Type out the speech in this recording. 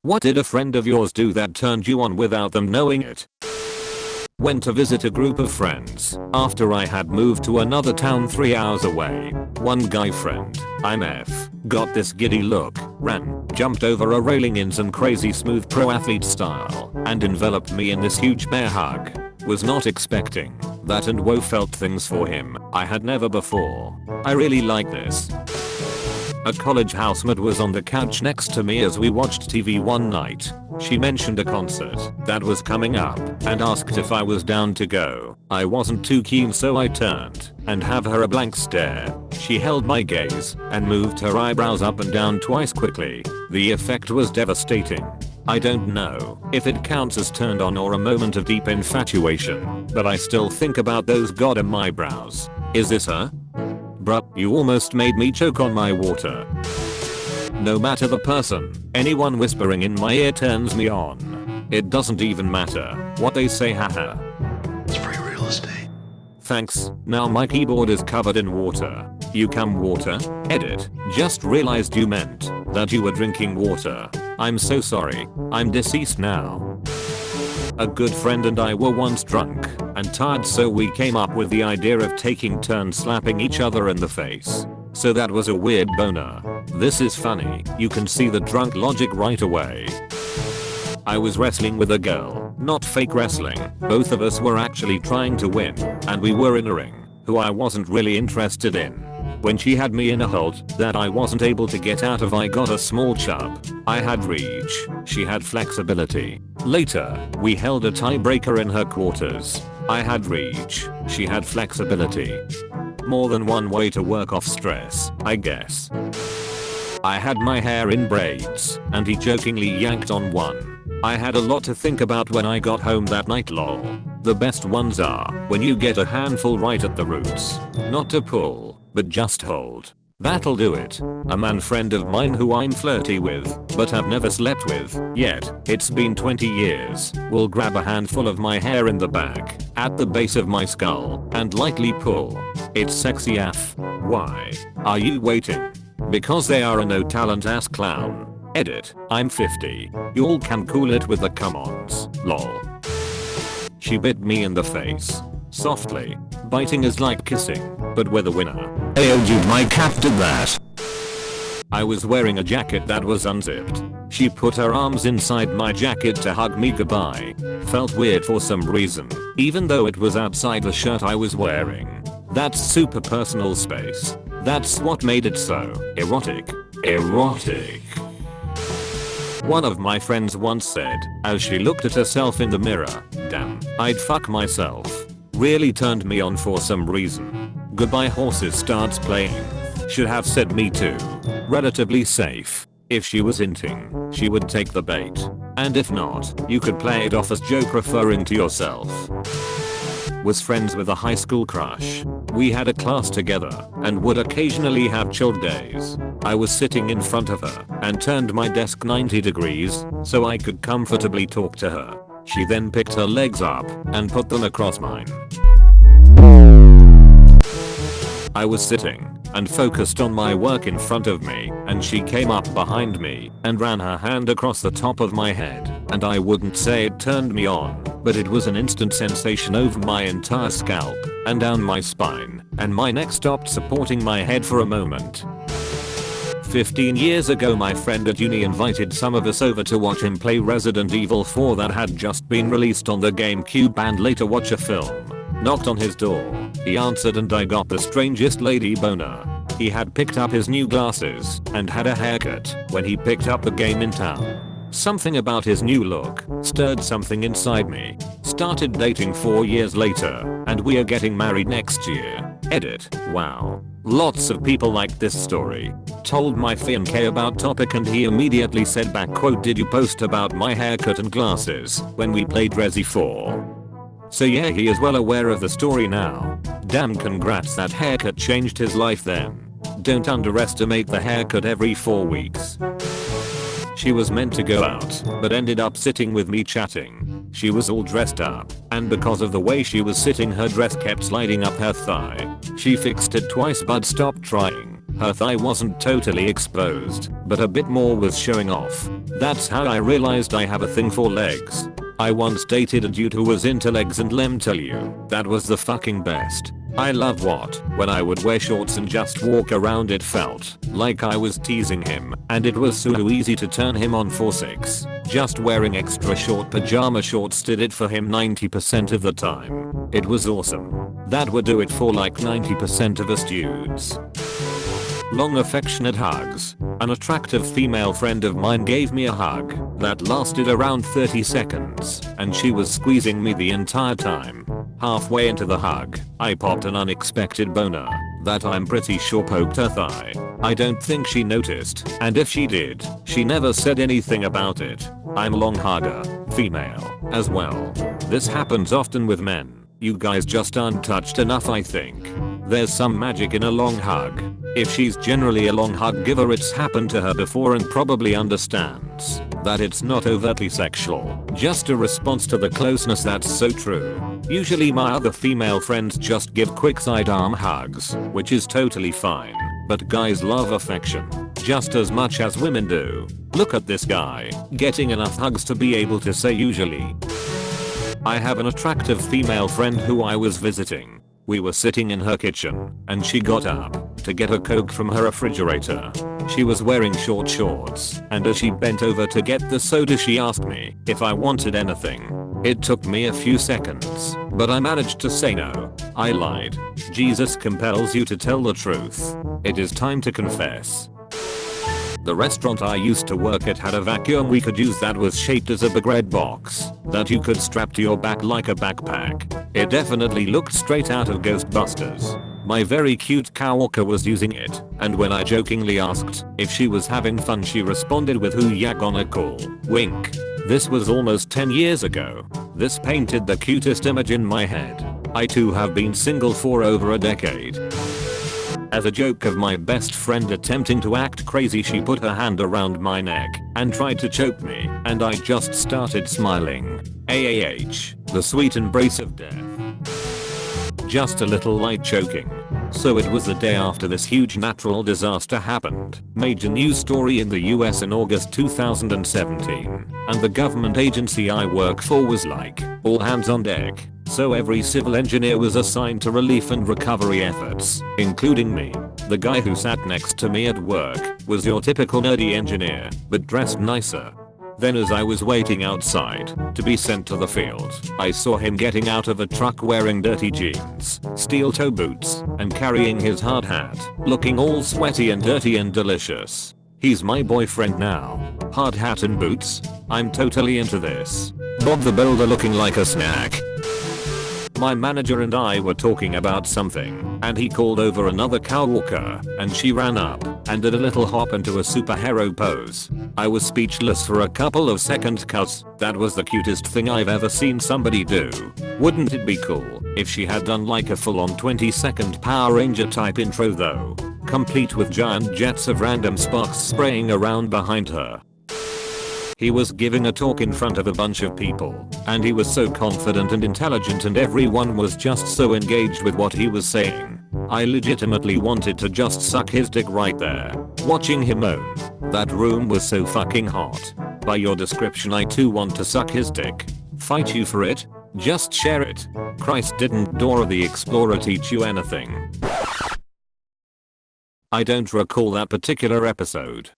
What did a friend of yours do that turned you on without them knowing it? Went to visit a group of friends after I had moved to another town 3 hours away. One guy friend, I'm F, got this giddy look, ran, jumped over a railing in some crazy smooth pro athlete style, and enveloped me in this huge bear hug. Was not expecting that and whoa, felt things for him I had never before. I really like this. A college housemate was on the couch next to me as we watched TV one night. She mentioned a concert that was coming up and asked if I was down to go. I wasn't too keen, so I turned and have her a blank stare. She held my gaze and moved her eyebrows up and down twice quickly. The effect was devastating. I don't know if it counts as turned on or a moment of deep infatuation, but I still think about those goddamn eyebrows. Is this her? Bruh, you almost made me choke on my water. No matter the person, anyone whispering in my ear turns me on. It doesn't even matter what they say, haha. It's free real estate. Thanks, now my keyboard is covered in water. You come water? Edit, just realized you meant that you were drinking water. I'm so sorry, I'm deceased now. A good friend and I were once drunk and tired, so we came up with the idea of taking turns slapping each other in the face. So that was a weird boner. This is funny, you can see the drunk logic right away. I was wrestling with a girl, not fake wrestling, both of us were actually trying to win, and we were in a ring, who I wasn't really interested in. When she had me in a hold that I wasn't able to get out of, I got a small chub. I had reach, she had flexibility. Later, we held a tiebreaker in her quarters. I had reach, she had flexibility. More than one way to work off stress, I guess. I had my hair in braids, and he jokingly yanked on one. I had a lot to think about when I got home that night, lol. The best ones are when you get a handful right at the roots. Not to pull, but just hold. That'll do it. A man friend of mine who I'm flirty with, but have never slept with, yet, it's been 20 years, will grab a handful of my hair in the back, at the base of my skull, and lightly pull. It's sexy AF. Why are you waiting? Because they are a no talent ass clown. Edit, I'm 50. Y'all can cool it with the come-ons, lol. She bit me in the face. Softly. Biting is like kissing, but with a winner. Ayo dude, my cat did that. I was wearing a jacket that was unzipped. She put her arms inside my jacket to hug me goodbye. Felt weird for some reason, even though it was outside the shirt I was wearing. That's super personal space. That's what made it so erotic. Erotic. One of my friends once said, as she looked at herself in the mirror, "Damn, I'd fuck myself." Really turned me on for some reason. Goodbye Horses starts playing. Should have said me too. Relatively safe. If she was hinting, she would take the bait. And if not, you could play it off as joke referring to yourself. Was friends with a high school crush. We had a class together and would occasionally have chill days. I was sitting in front of her and turned my desk 90 degrees so I could comfortably talk to her. She then picked her legs up and put them across mine. I was sitting and focused on my work in front of me, and she came up behind me and ran her hand across the top of my head, and I wouldn't say it turned me on, but it was an instant sensation over my entire scalp and down my spine, and my neck stopped supporting my head for a moment. 15 years ago, my friend at uni invited some of us over to watch him play Resident Evil 4 that had just been released on the GameCube, and later watch a film. Knocked on his door. He answered and I got the strangest lady boner. He had picked up his new glasses and had a haircut when he picked up the game in town. Something about his new look stirred something inside me. Started dating 4 years later, and we are getting married next year. Edit, wow. Lots of people liked this story. Told my fiancé about topic and he immediately said back, quote, "Did you post about my haircut and glasses when we played Resi 4? So yeah, he is well aware of the story now. Damn, congrats, that haircut changed his life then. Don't underestimate the haircut every 4 weeks. She was meant to go out, but ended up sitting with me chatting. She was all dressed up, and because of the way she was sitting, her dress kept sliding up her thigh. She fixed it twice but stopped trying. Her thigh wasn't totally exposed, but a bit more was showing off. That's how I realized I have a thing for legs. I once dated a dude who was into legs, and lem tell you, that was the fucking best. I love when I would wear shorts and just walk around, it felt like I was teasing him, and it was so easy to turn him on for sex. Just wearing extra short pajama shorts did it for him 90% of the time. It was awesome. That would do it for like 90% of us dudes. Long affectionate hugs. An attractive female friend of mine gave me a hug that lasted around 30 seconds, and she was squeezing me the entire time. Halfway into the hug, I popped an unexpected boner that I'm pretty sure poked her thigh. I don't think she noticed, and if she did, she never said anything about it. I'm a long hugger, female, as well. This happens often with men. You guys just aren't touched enough, I think. There's some magic in a long hug. If she's generally a long hug giver, it's happened to her before and probably understands that it's not overtly sexual, just a response to the closeness. That's so true. Usually my other female friends just give quick sidearm hugs, which is totally fine, but guys love affection just as much as women do. Look at this guy, getting enough hugs to be able to say usually. I have an attractive female friend who I was visiting. We were sitting in her kitchen, and she got up to get a Coke from her refrigerator. She was wearing short shorts, and as she bent over to get the soda, she asked me if I wanted anything. It took me a few seconds, but I managed to say no. I lied. Jesus compels you to tell the truth. It is time to confess. The restaurant I used to work at had a vacuum we could use that was shaped as a bread box that you could strap to your back like a backpack. It definitely looked straight out of Ghostbusters. My very cute coworker was using it, and when I jokingly asked if she was having fun, she responded with "Who ya gonna call?" Wink. This was almost 10 years ago. This painted the cutest image in my head. I too have been single for over a decade. As a joke of my best friend attempting to act crazy, she put her hand around my neck and tried to choke me, and I just started smiling. AAH, the sweet embrace of death. Just a little light choking. So it was the day after this huge natural disaster happened. Major news story in the US in August 2017. And the government agency I work for was like, all hands on deck. So every civil engineer was assigned to relief and recovery efforts, including me. The guy who sat next to me at work was your typical nerdy engineer, but dressed nicer. Then as I was waiting outside to be sent to the field, I saw him getting out of a truck wearing dirty jeans, steel toe boots, and carrying his hard hat, looking all sweaty and dirty and delicious. He's my boyfriend now. Hard hat and boots? I'm totally into this. Bob the Builder looking like a snack. My manager and I were talking about something, and he called over another coworker, and she ran up and did a little hop into a superhero pose. I was speechless for a couple of seconds cause that was the cutest thing I've ever seen somebody do. Wouldn't it be cool if she had done like a full-on 20-second Power Ranger type intro though, complete with giant jets of random sparks spraying around behind her? He was giving a talk in front of a bunch of people, and he was so confident and intelligent, and everyone was just so engaged with what he was saying. I legitimately wanted to just suck his dick right there, watching him moan. That room was so fucking hot. By your description, I too want to suck his dick. Fight you for it? Just share it. Christ, didn't Dora the Explorer teach you anything? I don't recall that particular episode.